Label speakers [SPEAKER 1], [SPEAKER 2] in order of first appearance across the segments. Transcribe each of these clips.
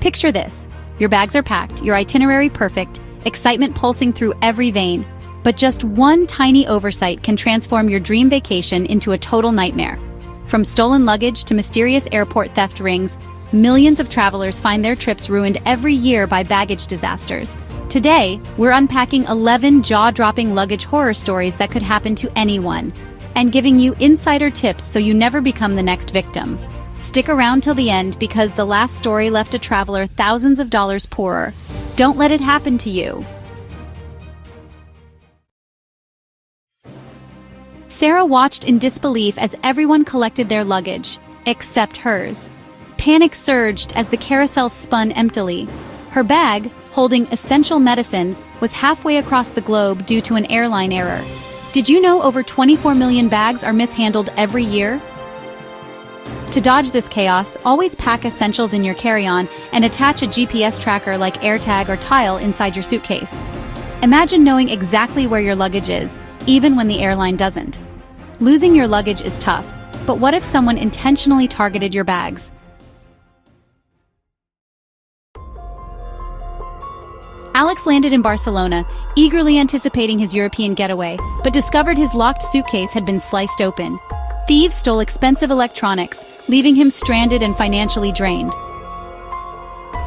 [SPEAKER 1] Picture this. Your bags are packed, your itinerary perfect, excitement pulsing through every vein. But just one tiny oversight can transform your dream vacation into a total nightmare. From stolen luggage to mysterious airport theft rings, millions of travelers find their trips ruined every year by baggage disasters. Today, we're unpacking 11 jaw-dropping luggage horror stories that could happen to anyone, and giving you insider tips so you never become the next victim. Stick around till the end because the last story left a traveler thousands of dollars poorer. Don't let it happen to you. Sarah watched in disbelief as everyone collected their luggage, except hers. Panic surged as the carousel spun emptily. Her bag, holding essential medicine, was halfway across the globe due to an airline error. Did you know over 24 million bags are mishandled every year? To dodge this chaos, always pack essentials in your carry-on and attach a GPS tracker like AirTag or Tile inside your suitcase. Imagine knowing exactly where your luggage is, even when the airline doesn't. Losing your luggage is tough, but what if someone intentionally targeted your bags? Alex landed in Barcelona, eagerly anticipating his European getaway, but discovered his locked suitcase had been sliced open. Thieves stole expensive electronics, leaving him stranded and financially drained.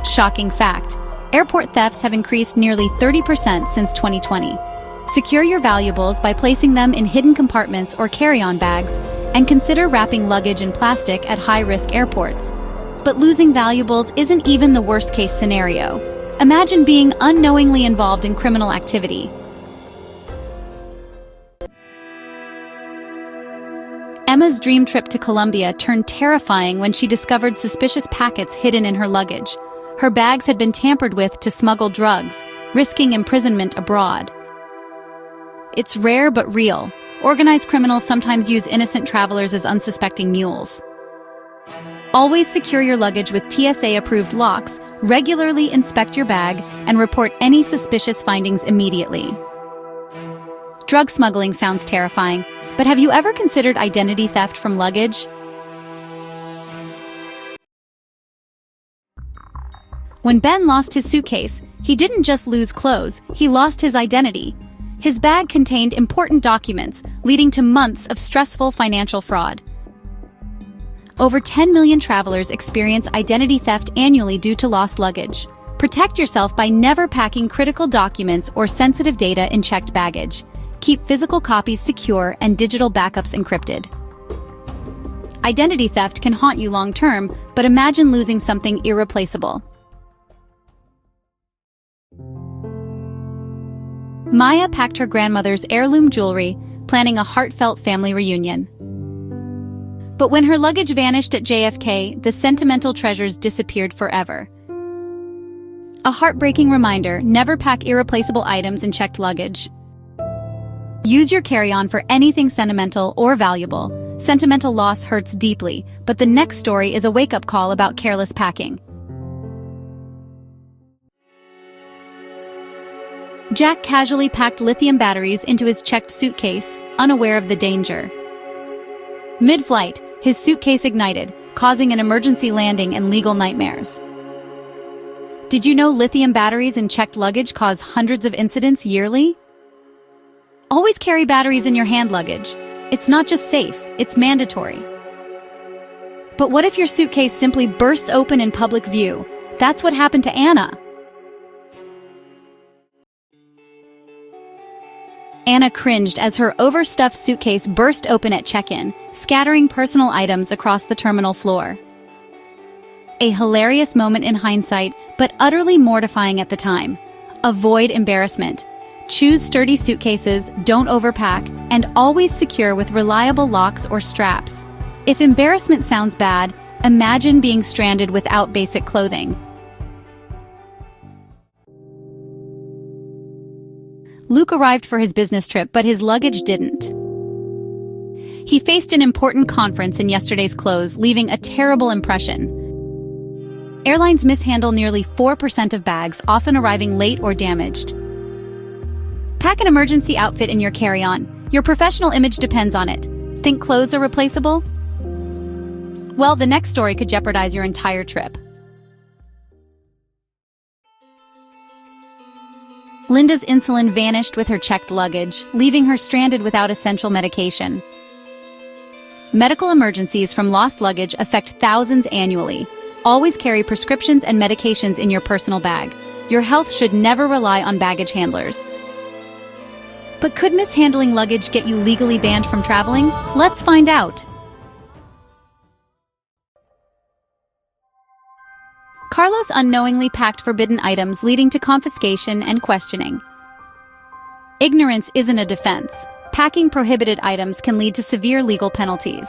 [SPEAKER 1] Shocking fact: airport thefts have increased nearly 30% since 2020. Secure your valuables by placing them in hidden compartments or carry-on bags, and consider wrapping luggage in plastic at high-risk airports. But losing valuables isn't even the worst-case scenario. Imagine being unknowingly involved in criminal activity. Emma's dream trip to Colombia turned terrifying when she discovered suspicious packets hidden in her luggage. Her bags had been tampered with to smuggle drugs, risking imprisonment abroad. It's rare but real. Organized criminals sometimes use innocent travelers as unsuspecting mules. Always secure your luggage with TSA-approved locks, regularly inspect your bag, and report any suspicious findings immediately. Drug smuggling sounds terrifying, but have you ever considered identity theft from luggage? When Ben lost his suitcase, he didn't just lose clothes, he lost his identity. His bag contained important documents, leading to months of stressful financial fraud. Over 10 million travelers experience identity theft annually due to lost luggage. Protect yourself by never packing critical documents or sensitive data in checked baggage. Keep physical copies secure and digital backups encrypted. Identity theft can haunt you long-term, but imagine losing something irreplaceable. Maya packed her grandmother's heirloom jewelry, planning a heartfelt family reunion. But when her luggage vanished at JFK, the sentimental treasures disappeared forever. A heartbreaking reminder: never pack irreplaceable items in checked luggage. Use your carry-on for anything sentimental or valuable. Sentimental loss hurts deeply, but the next story is a wake-up call about careless packing. Jack casually packed lithium batteries into his checked suitcase, unaware of the danger. Mid-flight, his suitcase ignited, causing an emergency landing and legal nightmares. Did you know lithium batteries in checked luggage cause hundreds of incidents yearly? Always carry batteries in your hand luggage. It's not just safe, it's mandatory. But what if your suitcase simply bursts open in public view? That's what happened to Anna. Anna cringed as her overstuffed suitcase burst open at check-in, scattering personal items across the terminal floor. A hilarious moment in hindsight, but utterly mortifying at the time. Avoid embarrassment. Choose sturdy suitcases, don't overpack, and always secure with reliable locks or straps. If embarrassment sounds bad, imagine being stranded without basic clothing. Luke arrived for his business trip, but his luggage didn't. He faced an important conference in yesterday's clothes, leaving a terrible impression. Airlines mishandle nearly 4% of bags, often arriving late or damaged. Pack an emergency outfit in your carry-on. Your professional image depends on it. Think clothes are replaceable? Well, the next story could jeopardize your entire trip. Linda's insulin vanished with her checked luggage, leaving her stranded without essential medication. Medical emergencies from lost luggage affect thousands annually. Always carry prescriptions and medications in your personal bag. Your health should never rely on baggage handlers. But could mishandling luggage get you legally banned from traveling? Let's find out. Carlos unknowingly packed forbidden items, leading to confiscation and questioning. Ignorance isn't a defense. Packing prohibited items can lead to severe legal penalties.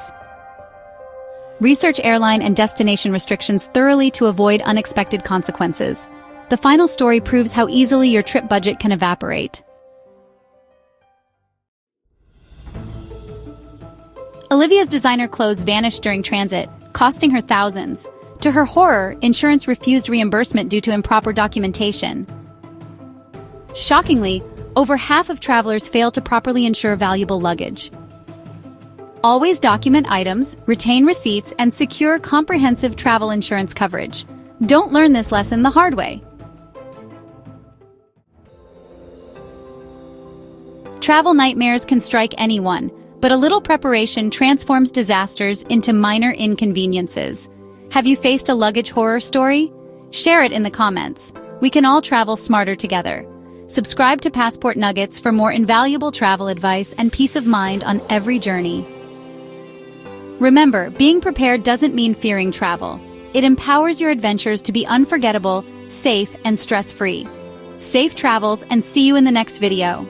[SPEAKER 1] Research airline and destination restrictions thoroughly to avoid unexpected consequences. The final story proves how easily your trip budget can evaporate. Olivia's designer clothes vanished during transit, costing her thousands. To her horror, insurance refused reimbursement due to improper documentation. Shockingly, over half of travelers fail to properly insure valuable luggage. Always document items, retain receipts, and secure comprehensive travel insurance coverage. Don't learn this lesson the hard way. Travel nightmares can strike anyone, but a little preparation transforms disasters into minor inconveniences. Have you faced a luggage horror story? Share it in the comments. We can all travel smarter together. Subscribe to Passport Nuggets for more invaluable travel advice and peace of mind on every journey. Remember, being prepared doesn't mean fearing travel. It empowers your adventures to be unforgettable, safe, and stress-free. Safe travels, and see you in the next video.